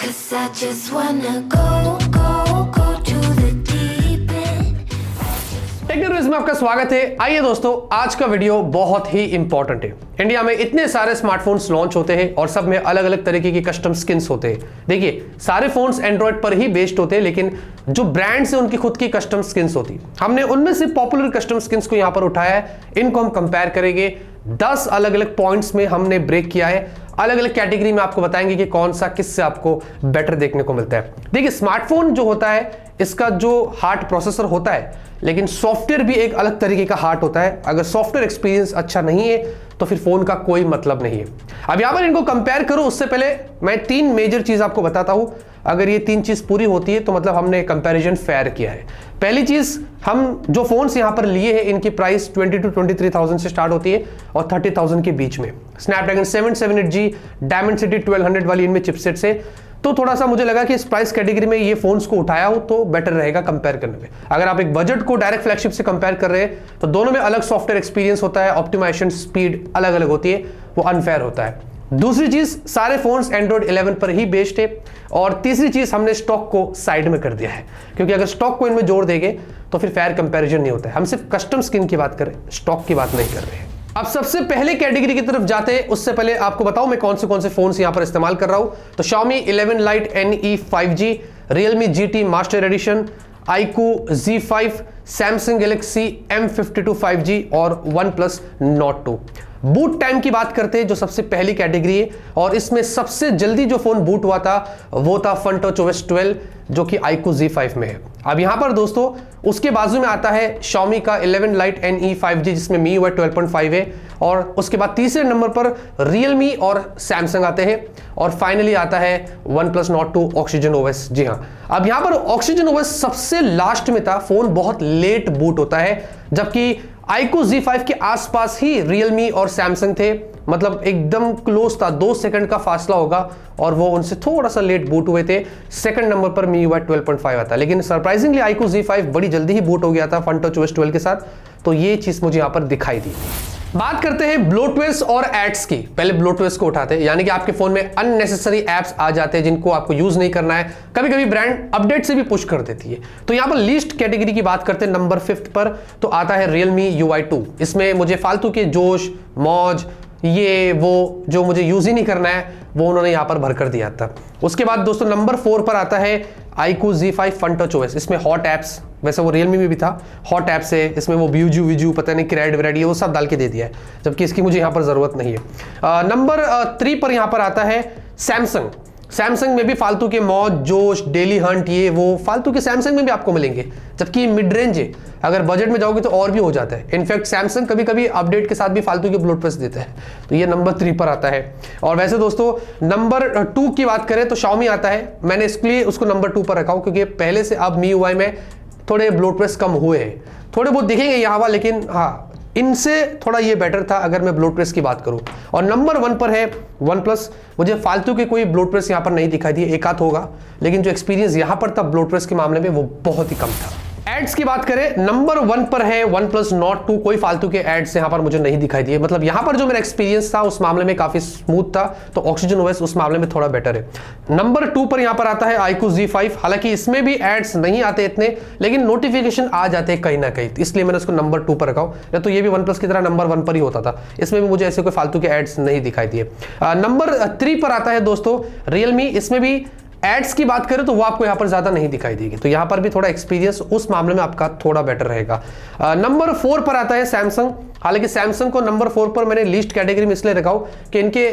'Cause I just wanna go to the deep end. Technology में आपका स्वागत है। आइए दोस्तों, आज का वीडियो बहुत ही इंपॉर्टेंट है। इंडिया में इतने सारे स्मार्टफोन्स लॉन्च होते हैं और सब में अलग अलग तरीके की कस्टम स्किन्स होते हैं। देखिए, सारे फोन्स एंड्रॉइड पर ही बेस्ड होते हैं, लेकिन जो ब्रांड्स हैं उनकी खुद की कस्टम स्किन्स होती है। हमने उनमें से पॉपुलर कस्टम स्किन्स को यहां पर उठाया है। इनको हम कंपेयर करेंगे। 10 अलग अलग पॉइंट्स में हमने ब्रेक किया है। अलग अलग कैटेगरी में आपको बताएंगे कि कौन सा किससे आपको बेटर देखने को मिलता है। देखिए, स्मार्टफोन जो होता है इसका जो हार्ड प्रोसेसर होता है, लेकिन सॉफ्टवेयर भी एक अलग तरीके का हार्ड होता है। अगर सॉफ्टवेयर एक्सपीरियंस अच्छा नहीं है तो फिर फोन का कोई मतलब नहीं है। अब यहां पर इनको कंपेयर करो उससे पहले मैं 3 मेजर चीज आपको बताता हूं। अगर ये 3 चीज पूरी होती है तो मतलब हमने कंपैरिजन फेयर किया है। पहली चीज, हम जो फोन्स यहां पर लिए हैं इनकी प्राइस 20 to 23,000 से स्टार्ट होती है और 30,000 के बीच में। स्नैपड्रैगन 778G डायमेंसिटी 1200 वाली इनमें चिपसेट से, तो थोड़ा सा मुझे लगा कि इस प्राइस कैटेगरी में ये फोन्स को उठाया हो तो बेटर रहेगा कंपेयर करने में। अगर आप एक बजट को डायरेक्ट फ्लैगशिप से कंपेयर कर रहे हैं तो दोनों में अलग सॉफ्टवेयर एक्सपीरियंस होता है, ऑप्टिमाइजेशन स्पीड अलग अलग होती है, वो अनफेयर होता है। दूसरी चीज, सारे फोन्स एंड्रॉइड 11 पर ही बेस्ड है। और तीसरी चीज, हमने स्टॉक को साइड में कर दिया है, क्योंकि अगर स्टॉक को इनमें जोड़ देंगे तो फिर फेयर कंपैरिजन नहीं होता है। हम सिर्फ कस्टम स्किन की बात कर रहे हैं, स्टॉक की बात नहीं कर रहे हैं। अब सबसे पहले कैटेगरी की तरफ जाते हैं, उससे पहले आपको बताऊं मैं कौन से फोन्स यहां पर इस्तेमाल कर रहा हूं। तो Xiaomi 11 Lite NE 5G, Realme GT master addition, iQOO Z5, Samsung Galaxy M52 5G और OnePlus Nord 2। बूट टाइम की बात करते हैं, जो सबसे पहली कैटेगरी है, और इसमें सबसे जल्दी जो फोन बूट हुआ था वो था FunTouch OS 12, जो कि iQOO Z5 में है। अब यहां पर दोस्तों उसके बाजू में आता है Xiaomi का 11 Lite NE 5G, जिसमें MIUI 12.5 है, और उसके बाद तीसरे नंबर पर Realme और Samsung आते हैं, और फाइनली आता है OnePlus Nord 2 Oxygen OS। जी हाँ, अब यहां पर Oxygen OS सबसे लास्ट में था। फोन बहुत लेट बूट होता है, जबकि iQOO Z5 के आसपास ही Realme और Samsung थे, मतलब एकदम क्लोज था, 2 सेकंड का फासला होगा, और वो उनसे थोड़ा सा लेट बूट हुए थे। सेकंड नंबर पर MIUI 12.5 आता, लेकिन सरप्राइजिंगली iQOO Z5 बड़ी जल्दी ही बूट हो गया था FunTouch OS 12 के साथ। तो ये चीज मुझे यहां पर दिखाई दी। बात करते हैं ब्लोटवेयर्स और एड्स की। पहले ब्लोटवेयर्स को उठाते हैं, यानी कि आपके फोन में अननेसेसरी एप्स आ जाते हैं जिनको आपको यूज नहीं करना है। कभी कभी ब्रांड अपडेट से भी पुश कर देती है। तो यहां पर लीस्ट कैटेगरी की बात करते हैं, नंबर 5 पर तो आता है Realme UI 2। इसमें मुझे फालतू के जोश मौज ये वो जो मुझे यूज ही नहीं करना है वो उन्होंने यहां पर भर कर दिया था। उसके बाद दोस्तों नंबर 4 पर आता है iQOO Z5 FunTouch OS। इसमें हॉट एप्स, वैसे वो Realme में भी था, हॉट एप्स है इसमें, वो विजू पता नहीं क्रेड व्रेड ये वो सब डाल के दे दिया है, जबकि इसकी मुझे यहाँ पर जरूरत नहीं है। नंबर 3 पर यहाँ पर आता है सैमसंग में भी फालतू के मौज जोश डेली हंट ये वो फालतू के सैमसंग में भी आपको मिलेंगे, जबकि मिड रेंज है। अगर बजट में जाओगे तो और भी हो जाता है। इनफैक्ट सैमसंग कभी कभी अपडेट के साथ भी फालतू के ब्लोटवेयर्स देता है, तो ये नंबर 3 पर आता है। और वैसे दोस्तों नंबर 2 की बात करें तो Xiaomi आता है। मैंने इसके लिए उसको नंबर 2 पर रखा हूं, क्योंकि पहले से अब MIUI में थोड़े ब्लोटवेयर्स कम हुए हैं। थोड़े बहुत दिखेंगे यहाँ, लेकिन हाँ इनसे थोड़ा ये बेटर था अगर मैं ब्लोटवेयर्स की बात करूं। और नंबर 1 पर है OnePlus। मुझे फालतू के कोई ब्लोटवेयर्स यहाँ पर नहीं दिखाई दिए, एक आध होगा, लेकिन जो एक्सपीरियंस यहाँ पर था ब्लोटवेयर्स के मामले में वो बहुत ही कम था। एड्स की बात करें, नंबर 1 पर है OnePlus Nord 2। कोई फालतू के एड्स यहाँ पर मुझे नहीं दिखाई दिए, मतलब यहाँ पर जो मेरा एक्सपीरियंस था उस मामले में काफी स्मूथ था, तो Oxygen OS उस मामले में थोड़ा बेटर है। नंबर 2 पर यहाँ पर आता है iQOO Z5। हालांकि इसमें भी एड्स नहीं आते इतने, लेकिन नोटिफिकेशन आ जाते हैं कहीं ना कहीं, इसलिए मैंने उसको नंबर 2 पर रखा हूं। या तो ये भी OnePlus की तरह नंबर 1 पर ही होता था, इसमें भी मुझे ऐसे कोई फालतू के एड्स नहीं दिखाई दिए। नंबर 3 पर आता है दोस्तों Realme। इसमें भी एड्स की बात करें तो वो आपको यहां पर ज्यादा नहीं दिखाई देगी, तो यहां पर भी थोड़ा एक्सपीरियंस उस मामले में आपका थोड़ा बेटर रहेगा। नंबर 4 पर आता है सैमसंग। हालांकि सैमसंग को नंबर 4 पर मैंने लीस्ट कैटेगरी में इसलिए रखा हूं कि इनके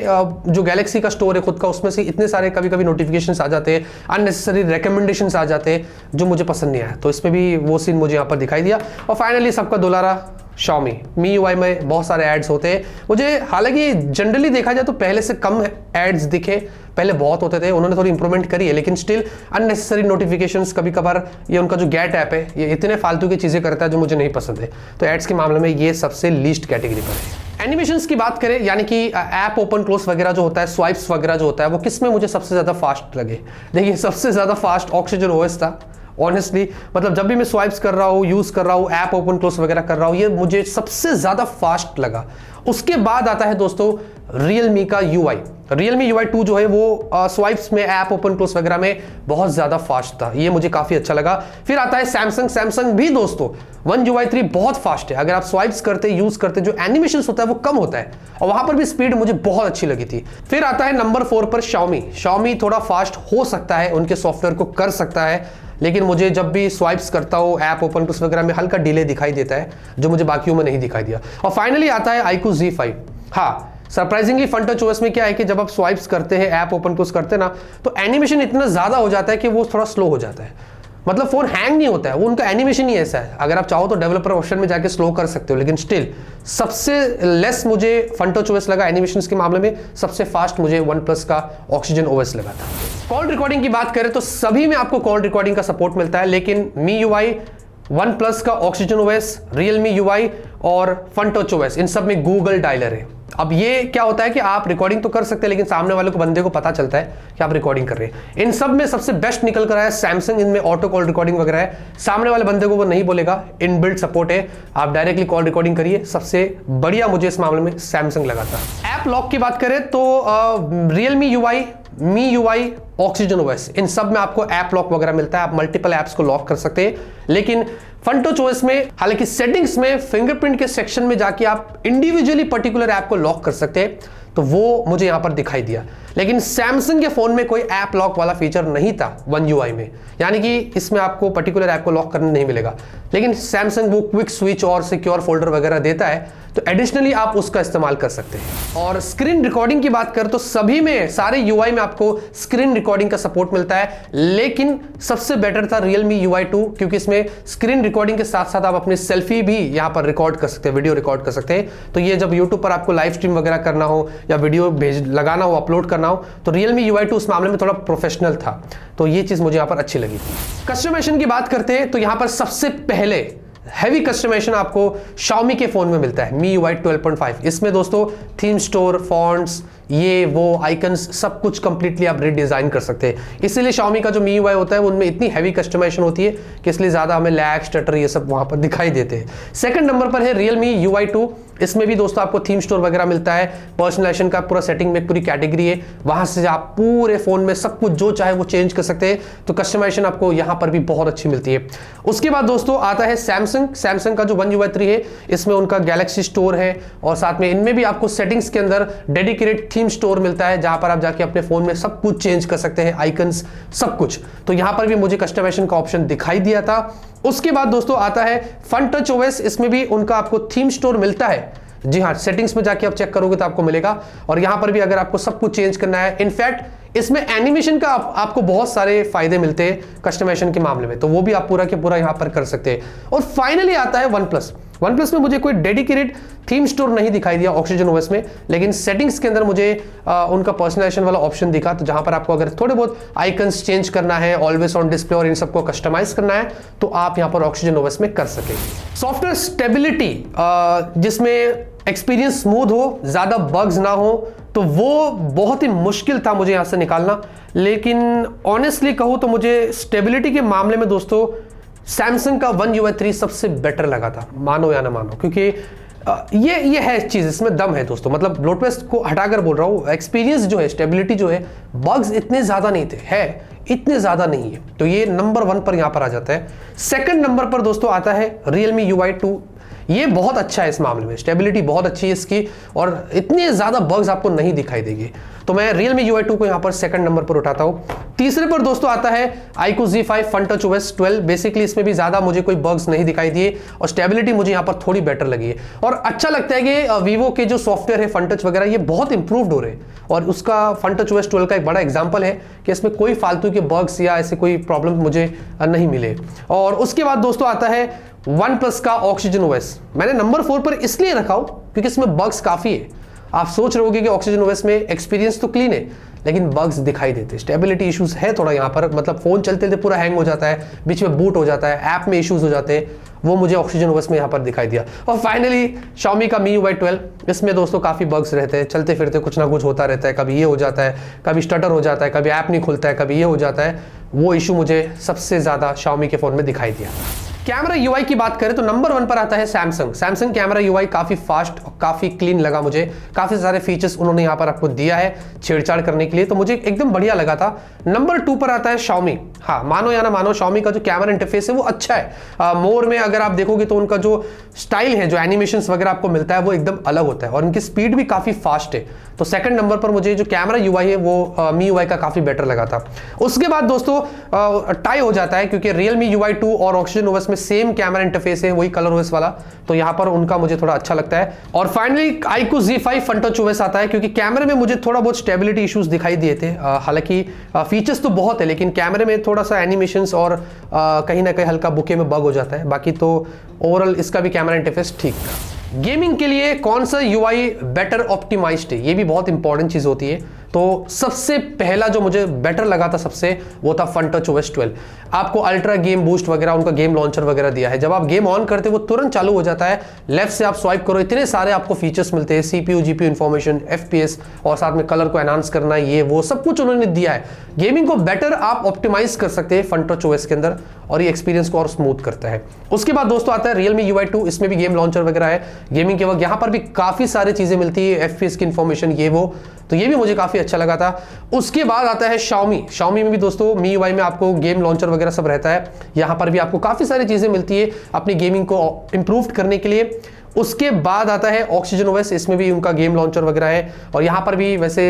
जो गैलेक्सी का स्टोर है खुद का, उसमें से इतने सारे कभी कभी नोटिफिकेशंस आ जाते हैं, अननेसेसरी रिकमेंडेशंस आ जाते हैं जो मुझे पसंद नहीं आया, तो इसमें भी वो सीन मुझे यहाँ पर दिखाई दिया। और फाइनली सबका दुलारा Xiaomi MIUI में बहुत सारे एड्स होते हैं। मुझे हालांकि जनरली देखा जाए तो पहले से कम एड्स दिखे, पहले बहुत होते थे, उन्होंने थोड़ी इंप्रूवमेंट करी है, लेकिन स्टिल अननेसेसरी नोटिफिकेशंस कभी कभार, ये उनका जो गेट ऐप है ये इतने फालतू की चीजें करता है जो मुझे नहीं पसंद है, तो एड्स के मामले में ये सबसे लीस्ट कैटेगरी पर है। एनिमेशंस की बात करें, यानी कि ऐप ओपन क्लोज वगैरह जो होता है, स्वाइप्स वगैरह जो होता है, वो किस में मुझे सबसे ज्यादा फास्ट लगे? देखिए सबसे ज्यादा फास्ट Oxygen OS था ऑनेस्टली, मतलब जब भी मैं स्वाइप्स कर रहा हूँ, यूज कर रहा हूँ, ऐप ओपन क्लोज वगैरह कर रहा हूँ, ये मुझे सबसे ज्यादा फास्ट लगा। उसके बाद आता है दोस्तों Realme का UI। Realme UI 2 जो है वो स्वाइप्स में, ऐप ओपन क्लोज वगैरह में बहुत ज़्यादा फास्ट था, ये मुझे काफ़ी अच्छा लगा। फिर आता है सैमसंग भी दोस्तों One UI 3 बहुत फास्ट है, अगर आप स्वाइप्स करते यूज़ करते जो एनिमेशन होता है वो कम होता है, और वहाँ पर भी स्पीड मुझे बहुत अच्छी लगी थी। फिर आता है नंबर 4 पर Xiaomi थोड़ा फास्ट हो सकता है, उनके सॉफ्टवेयर को कर सकता है, लेकिन मुझे जब भी स्वाइप्स करता हूँ ऐप ओपन क्लोज वगैरह में हल्का डिले दिखाई देता है, जो मुझे बाकियों में नहीं दिखाई दिया। और फाइनली आता है iQOO Z5। हाँ, सरप्राइजिंगली FunTouch OS में क्या है कि जब आप स्वाइप्स करते हैं, ऐप ओपन क्लोज करते हैं ना, तो एनिमेशन इतना ज़्यादा हो जाता है कि वो थोड़ा स्लो हो जाता है। मतलब फ़ोन हैंग नहीं होता है, वो उनका एनिमेशन ही ऐसा है। अगर आप चाहो तो डेवलपर ऑप्शन में जाके स्लो कर सकते हो, लेकिन स्टिल सबसे लेस मुझे FunTouch OS लगा एनिमेशन के मामले में, सबसे फास्ट मुझे OnePlus का Oxygen OS लगा था। कॉल रिकॉर्डिंग की बात करें तो सभी में आपको कॉल रिकॉर्डिंग का सपोर्ट मिलता है, लेकिन MIUI, OnePlus का Oxygen OS, Realme UI और FunTouch OS, इन सब में गूगल डायलर है। अब ये क्या होता है कि आप रिकॉर्डिंग तो कर सकते हैं, लेकिन सामने वाले को, बंदे को पता चलता है कि आप रिकॉर्डिंग कर रहे हैं। इन सब में सबसे बेस्ट निकल कर आया सैमसंग, इनमें ऑटो कॉल रिकॉर्डिंग वगैरह है, सामने वाले बंदे को वो नहीं बोलेगा, इनबिल्ट सपोर्ट है, आप डायरेक्टली कॉल रिकॉर्डिंग करिए। सबसे बढ़िया मुझे इस मामले में सैमसंग लगा था। ऐप लॉक की बात करें तो Realme UI, MIUI, Oxygen OS, इन सब में आपको ऐप लॉक वगैरह मिलता है, आप मल्टीपल ऐप्स को लॉक कर सकते हैं। लेकिन FunTouch OS में हालांकि सेटिंग्स में फिंगरप्रिंट के सेक्शन में जाके आप इंडिविजुअली पर्टिकुलर ऐप को लॉक कर सकते हैं, तो वो मुझे यहां पर दिखाई दिया। लेकिन सैमसंग के फोन में कोई ऐप लॉक वाला फीचर नहीं था One UI में, यानी कि इसमें आपको पर्टिकुलर ऐप को लॉक करने नहीं मिलेगा। लेकिन सैमसंग वो क्विक स्विच और सिक्योर फोल्डर वगैरह देता है, तो एडिशनली आप उसका इस्तेमाल कर सकते हैं। और स्क्रीन रिकॉर्डिंग की बात करें तो सभी में, सारे UI में आपको स्क्रीन रिकॉर्डिंग का सपोर्ट मिलता है, लेकिन सबसे बेटर था Realme UI 2, क्योंकि इसमें स्क्रीन रिकॉर्डिंग के साथ साथ आप अपनी सेल्फी भी यहां पर रिकॉर्ड कर सकते हैं, वीडियो रिकॉर्ड कर सकते हैं। तो ये जब यूट्यूब पर आपको लाइव स्ट्रीम वगैरह करना हो या वीडियो लगाना हो, अपलोड करना हो, तो Realme UI 2 उस मामले में थोड़ा प्रोफेशनल था, तो ये चीज मुझे यहां पर अच्छी लगी थी। कस्टमाइजेशन की बात करते हैं तो यहां पर सबसे पहले हैवी कस्टमाइजेशन आपको Xiaomi के फोन में मिलता है MIUI 12.5। इसमें दोस्तों थीम स्टोर, फॉन्ट्स, ये वो आइकन्स सब कुछ कंप्लीटली आप रीडिजाइन कर सकते हैं। इसीलिए Xiaomi का जो MIUI होता है उनमें इतनी हैवी कस्टमाइजेशन होती है कि इसलिए ज़्यादा हमें लैग, स्टटर ये सब वहाँ पर दिखाई देते हैं। सेकंड नंबर पर है Realme UI 2। इसमें भी दोस्तों आपको थीम स्टोर वगैरह मिलता है, पर्सनलाइजेशन का पूरा सेटिंग में पूरी कैटेगरी है, वहाँ से आप पूरे फ़ोन में सब कुछ जो चाहे वो चेंज कर सकते हैं, तो कस्टमाइजेशन आपको यहाँ पर भी बहुत अच्छी मिलती है। उसके बाद दोस्तों आता है सैमसंग का जो One UI 3 है, इसमें उनका गैलेक्सी स्टोर है, और साथ में इनमें भी आपको सेटिंग्स के अंदर डेडिकेटेड थीम स्टोर मिलता है, जहां पर आप जाके अपने फोन में सब कुछ चेंज कर सकते हैं, आइकन्स सब कुछ। तो यहां पर भी मुझे कस्टमाइजेशन का ऑप्शन दिखाई दिया था। उसके बाद दोस्तों आता है FunTouch OS, इसमें भी उनका आपको थीम स्टोर मिलता है। जी हाँ, सेटिंग्स में जाके आप चेक करोगे तो आपको मिलेगा, और यहां पर भी अगर आपको सब कुछ चेंज करना है, इनफैक्ट इसमें एनिमेशन का आपको बहुत सारे फायदे मिलते हैं कस्टमाइजेशन के मामले में, तो वो भी आप पूरा के पूरा यहां पर कर सकते हैं। और फाइनली आता है OnePlus में मुझे कोई डेडिकेटेड थीम स्टोर नहीं दिखाई दिया Oxygen OS में, लेकिन सेटिंग्स के अंदर मुझे उनका पर्सनलाइजेशन वाला ऑप्शन दिखा, तो जहां पर आपको अगर थोड़े बहुत आइकन्स चेंज करना है, ऑलवेज ऑन डिस्प्ले और इन सबको कस्टमाइज करना है, तो आप यहां पर Oxygen OS में कर सके। सॉफ्टवेयर स्टेबिलिटी, जिसमें एक्सपीरियंस स्मूथ हो, ज्यादा बग्स ना हो, तो वो बहुत ही मुश्किल था मुझे यहां से निकालना। लेकिन ऑनेस्टली कहूं तो मुझे स्टेबिलिटी के मामले में दोस्तों सैमसंग का One UI 3 सबसे बेटर लगा था, मानो या ना मानो, क्योंकि ये है चीज, इसमें दम है दोस्तों। मतलब ब्लोटवेस्ट को हटाकर बोल रहा हूँ, एक्सपीरियंस जो है, स्टेबिलिटी जो है, बग्स इतने ज्यादा नहीं थे, है इतने ज्यादा नहीं है, तो ये नंबर 1 पर यहां पर आ जाता है। सेकंड नंबर पर दोस्तों आता है Realme UI 2। ये बहुत अच्छा है इस मामले में, स्टेबिलिटी बहुत अच्छी है इसकी, और इतने ज्यादा बग्स आपको नहीं दिखाई देगी, तो मैं Realme UI 2 को यहां पर सेकंड नंबर पर उठाता हूं। तीसरे पर दोस्तों आता है iQOO Z5 FunTouch OS 12। Basically इसमें भी ज्यादा मुझे कोई बग्स नहीं दिखाई दिए, और स्टेबिलिटी मुझे यहां पर थोड़ी बेटर लगी है, और अच्छा लगता है कि वीवो के जो सॉफ्टवेयर है FunTouch वगैरह, ये बहुत इंप्रूव्ड हो रहे हैं, और उसका FunTouch OS 12 का एक बड़ा एग्जाम्पल है कि इसमें कोई फालतू के बग्स या ऐसे कोई प्रॉब्लम मुझे नहीं मिले। और उसके बाद दोस्तों आता है OnePlus का Oxygen OS। मैंने नंबर 4 पर इसलिए रखा हूं क्योंकि इसमें बग्स काफी है। आप सोच रहे होगे कि Oxygen OS में एक्सपीरियंस तो क्लीन है, लेकिन बग्स दिखाई देते, स्टेबिलिटी इश्यूज है थोड़ा यहाँ पर, मतलब फोन चलते चलते पूरा हैंग हो जाता है, बीच में बूट हो जाता है, ऐप में इश्यूज हो जाते हैं, वो मुझे Oxygen OS में यहाँ पर दिखाई दिया। और फाइनली Xiaomi का MIUI 12, इसमें दोस्तों काफ़ी बग्स रहते हैं, चलते फिरते कुछ ना कुछ होता रहता है, कभी ये हो जाता है, कभी स्टटर हो जाता है, कभी ऐप नहीं खुलता है, कभी ये हो जाता है। वो इशू मुझे सबसे ज़्यादा Xiaomi के फ़ोन में दिखाई दिया। कैमरा यूआई की बात करें तो नंबर 1 पर आता है सैमसंग कैमरा यूआई काफी फास्ट और काफी क्लीन लगा मुझे। काफी सारे फीचर्स उन्होंने यहाँ पर आपको दिया है छेड़छाड़ करने के लिए, तो मुझे एकदम बढ़िया लगा था। नंबर 2 पर आता है Xiaomi। हाँ, मानो या ना मानो, Xiaomi का जो कैमरा इंटरफेस है वो अच्छा है। मोर में अगर आप देखोगे तो उनका जो स्टाइल है, जो एनिमेशंस वगैरह आपको मिलता है वो एकदम अलग होता है और उनकी स्पीड भी काफी फास्ट है। तो सेकंड नंबर पर मुझे जो कैमरा यूआई है वो MIUI का काफी बेटर लगा था। उसके बाद दोस्तों टाई हो जाता है क्योंकि Realme UI 2 और Oxygen OS में सेम कैमरा इंटरफेस है, वही कलर OS वाला, तो यहां पर उनका मुझे थोड़ा अच्छा लगता है। और finally iQOO Z5 FunTouch OS आता है क्योंकि कैमरे में मुझे थोड़ा बहुत स्टेबिलिटी इश्यूज दिखाई दिए थे। हालांकि फीचर्स तो बहुत है लेकिन कैमरे में थोड़ा सा एनिमेशंस और कहीं ना कहीं हल्का बुके में बग हो जाता है। बाकी तो ओवरऑल इसका भी कैमरा इंटरफेस ठीक था। गेमिंग के लिए कौन सा यूआई बेटर ऑप्टिमाइज्ड है, ये भी बहुत इंपॉर्टेंट चीज होती है। तो सबसे पहला जो मुझे बेटर लगा था सबसे, वो था FunTouch OS 12। आपको अल्ट्रा गेम बूस्ट वगैरह, उनका गेम लॉन्चर वगैरह दिया है। जब आप गेम ऑन करते हो वो तुरंत चालू हो जाता है, लेफ्ट से आप स्वाइप करो, इतने सारे आपको फीचर्स मिलते हैं, CPU GPU इंफॉर्मेशन, FPS और साथ में कलर को एनहांस करना, ये वो सब कुछ उन्होंने दिया है। गेमिंग को बेटर आप ऑप्टिमाइज कर सकते हैं FunTouch OS के अंदर और ये एक्सपीरियंस को और स्मूथ करता है। उसके बाद दोस्तों आता है Realme UI 2। इसमें भी गेम लॉन्चर वगैरह है गेमिंग के वक्त, यहाँ पर भी काफी सारी चीजें मिलती है, FPS की इंफॉर्मेशन, ये वो, तो ये भी मुझे काफी अच्छा लगा था। उसके बाद आता है Xiaomi में भी दोस्तों MIUI में आपको गेम लॉन्चर वगैरह सब रहता है। यहाँ पर भी आपको काफी सारी चीजें मिलती है अपनी गेमिंग को इंप्रूव करने के लिए। उसके बाद आता है Oxygen OS, इसमें भी उनका गेम लॉन्चर वगैरह है और यहाँ पर भी वैसे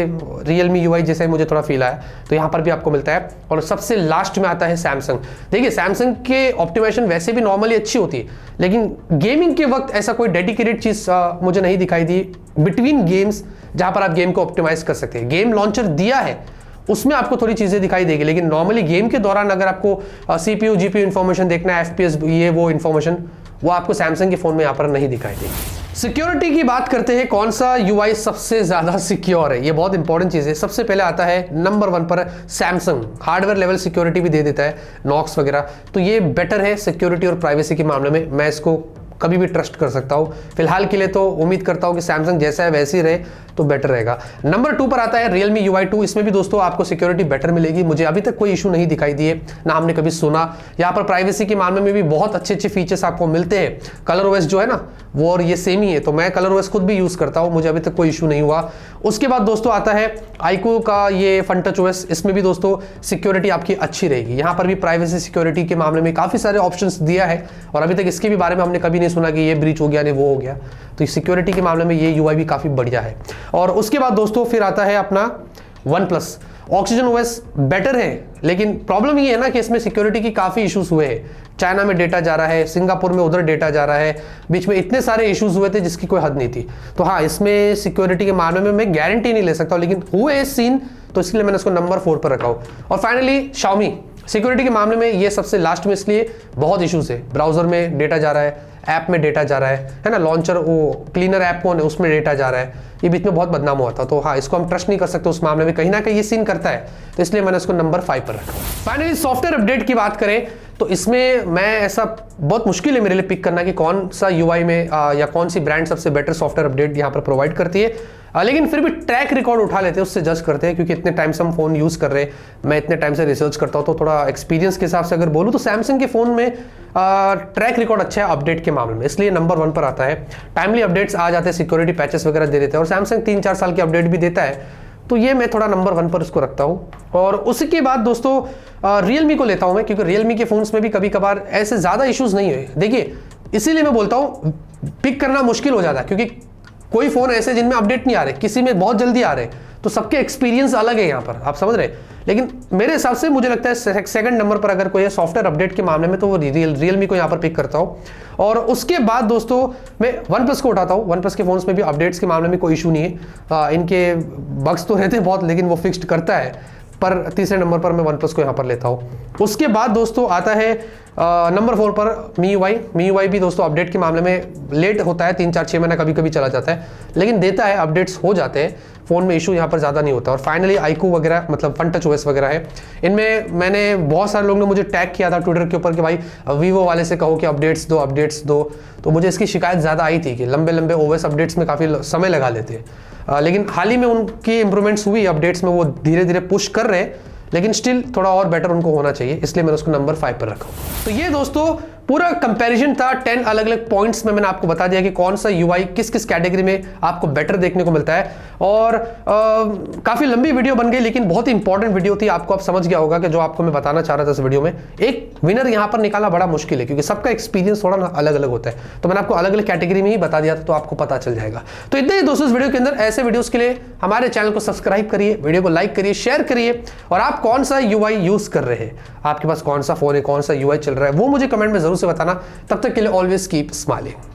Realme UI जैसे मुझे थोड़ा फील आया, तो यहाँ पर भी आपको मिलता है। और सबसे लास्ट में आता है सैमसंग। देखिए सैमसंग के ऑप्टिमाइजेशन वैसे भी नॉर्मली अच्छी होती है लेकिन गेमिंग के वक्त ऐसा कोई डेडिकेटेड चीज मुझे नहीं दिखाई दी बिटवीन गेम्स जहां पर आप गेम को ऑप्टिमाइज कर सकते हैं। गेम लॉन्चर दिया है, उसमें आपको थोड़ी चीजें दिखाई देगी, लेकिन नॉर्मली गेम के दौरान अगर आपको CPU GPU इंफॉर्मेशन देखना है, FPS ये वो इंफॉर्मेशन, वो आपको सैमसंग के फोन में यहाँ पर नहीं दिखाई देगी। सिक्योरिटी की बात करते हैं, कौन सा यूआई सबसे ज्यादा सिक्योर है, ये बहुत इंपॉर्टेंट चीज है। सबसे पहले आता है नंबर 1 पर सैमसंग। हार्डवेयर लेवल सिक्योरिटी भी दे देता है, नॉक्स वगैरह, तो ये बेटर है सिक्योरिटी और प्राइवेसी के मामले में। मैं इसको कभी भी ट्रस्ट कर सकता हूं। फिलहाल के लिए तो उम्मीद करता हूं कि सैमसंग जैसा है वैसे ही रहे तो बेटर रहेगा। नंबर 2 पर आता है Realme UI 2। इसमें भी दोस्तों आपको सिक्योरिटी बेटर मिलेगी, मुझे अभी तक कोई इशू नहीं दिखाई दिए, ना हमने कभी सुना। यहाँ पर प्राइवेसी के मामले में भी बहुत अच्छे अच्छे फीचर्स आपको मिलते हैं। कलर OS जो है ना वो और ये सेम ही है, तो मैं कलर OS खुद भी यूज करता हूँ, मुझे अभी तक कोई इशू नहीं हुआ। उसके बाद दोस्तों आता है iQOO का ये FunTouch OS। इसमें भी दोस्तों सिक्योरिटी आपकी अच्छी रहेगी। यहाँ पर भी प्राइवेसी सिक्योरिटी के मामले में काफी सारे ऑप्शंस दिया है और अभी तक इसके भी बारे में हमने कभी नहीं सुना कि ये ब्रीच हो गया नहीं वो हो गया, तो सिक्योरिटी के मामले में ये यूआई भी काफी बढ़िया है। और उसके बाद दोस्तों फिर आता है अपना OnePlus। Oxygen OS बेटर है लेकिन प्रॉब्लम ये है ना कि इसमें सिक्योरिटी की काफी इश्यूज हुए हैं। चाइना में डेटा जा रहा है, सिंगापुर में उधर डेटा जा रहा है, बीच में इतने सारे इश्यूज हुए थे जिसकी कोई हद नहीं थी। तो हाँ, इसमें सिक्योरिटी के मामले में मैं गारंटी नहीं ले सकता, लेकिन हुए इस सीन, तो इसलिए मैंने इसको नंबर 4 पर रखा हूं। और फाइनली Xiaomi। सिक्योरिटी के मामले में ये सबसे लास्ट में, इसलिए बहुत इश्यूज है। ब्राउजर में डेटा जा रहा है, ऐप में डेटा जा रहा है ना, लॉन्चर वो क्लीनर ऐप कौन है उसमें डेटा जा रहा है, ये बीच में बहुत बदनाम हुआ था। तो हाँ, इसको हम ट्रस्ट नहीं कर सकते उस मामले में, कहीं ना कहीं ये सीन करता है, तो इसलिए मैंने इसको नंबर 5 पर रखा। फाइनली सॉफ्टवेयर अपडेट की बात करें तो इसमें मैं ऐसा बहुत मुश्किल है मेरे लिए पिक करना कि कौन सा यूआई में या कौन सी ब्रांड सबसे बेटर सॉफ्टवेयर अपडेट यहाँ पर प्रोवाइड करती है, लेकिन फिर भी ट्रैक रिकॉर्ड उठा लेते हैं, उससे जज करते हैं क्योंकि इतने टाइम से हम फोन यूज कर रहे हैं, मैं इतने टाइम से रिसर्च करता हूं, तो थोड़ा एक्सपीरियंस के हिसाब से अगर बोलूं तो सैमसंग के फोन में ट्रैक रिकॉर्ड अच्छा है अपडेट के मामले में, इसलिए नंबर 1 पर आता है। टाइमली अपडेट्स आ जाते हैं, सिक्योरिटी पैचेस वगैरह दे देते हैं और सैमसंग 3-4 साल की अपडेट भी देता है, तो ये मैं थोड़ा नंबर 1 पर इसको रखता हूं। और उसके बाद दोस्तों Realme को लेता हूं मैं, क्योंकि Realme के फोन्स में भी कभी कभार ऐसे ज्यादा इश्यूज नहीं हुए। देखिए इसीलिए मैं बोलता हूं पिक करना मुश्किल हो जाता है, क्योंकि कोई फोन ऐसे जिनमें अपडेट नहीं आ रहे, किसी में बहुत जल्दी आ रहे, तो सबके एक्सपीरियंस अलग है यहाँ पर, आप समझ रहे। लेकिन मेरे हिसाब से मुझे लगता है सेकंड नंबर पर अगर कोई है सॉफ्टवेयर अपडेट के मामले में तो वो Realme को यहाँ पर पिक करता हूँ। और उसके बाद दोस्तों मैं OnePlus को उठाता हूँ। OnePlus के फोन्स में भी अपडेट्स के मामले में कोई इशू नहीं है, इनके बग्स तो रहते हैं बहुत, लेकिन वो फिक्स्ड करता है, पर तीसरे नंबर पर मैं OnePlus को यहाँ पर लेता हूँ। उसके बाद दोस्तों आता है नंबर 4 पर MIUI भी दोस्तों अपडेट के मामले में लेट होता है, 3-4-6 महीना कभी कभी चला जाता है, लेकिन देता है, अपडेट्स हो जाते हैं, फोन में इशू यहाँ पर ज़्यादा नहीं होता। और फाइनली iQOO वगैरह मतलब FunTouch OS वगैरह है, इनमें मैंने बहुत सारे लोगों ने मुझे टैग किया था ट्विटर के ऊपर कि भाई वीवो वाले से कहो कि अपडेट्स दो, तो मुझे इसकी शिकायत ज़्यादा आई थी कि लंबे OS अपडेट्स में काफ़ी समय लगा लेते हैं, लेकिन हाल ही में उनकी इंप्रूवमेंट्स हुई अपडेट्स में, वो धीरे धीरे पुश कर रहे हैं, लेकिन स्टिल थोड़ा और बेटर उनको होना चाहिए, इसलिए मैंने उसको नंबर 5 पर रखा। तो ये दोस्तों पूरा कंपैरिजन था 10 अलग अलग पॉइंट्स में मैंने आपको बता दिया कि कौन सा यूआई किस किस कैटेगरी में आपको बेटर देखने को मिलता है। और काफी लंबी वीडियो बन गई लेकिन बहुत ही इंपॉर्टेंट वीडियो थी। आपको अब समझ गया होगा कि जो आपको मैं बताना चाह रहा था इस वीडियो में, एक विनर यहां पर निकालना बड़ा मुश्किल है क्योंकि सबका एक्सपीरियंस थोड़ा ना अलग अलग होता है। तो मैंने आपको अलग अलग कैटेगरी में ही बता दिया था, तो आपको पता चल जाएगा। तो इतने ही दोस्तों इस वीडियो के अंदर। ऐसे वीडियोस के लिए हमारे चैनल को सब्सक्राइब करिए, वीडियो को लाइक करिए, शेयर करिए। और आप कौन सा यूआई यूज कर रहे हैं, आपके पास कौन सा फोन है, कौन सा यूआई चल रहा है, वो मुझे कमेंट में जरूर से बताना। तब तक के लिए ऑलवेज कीप स्माइलिंग।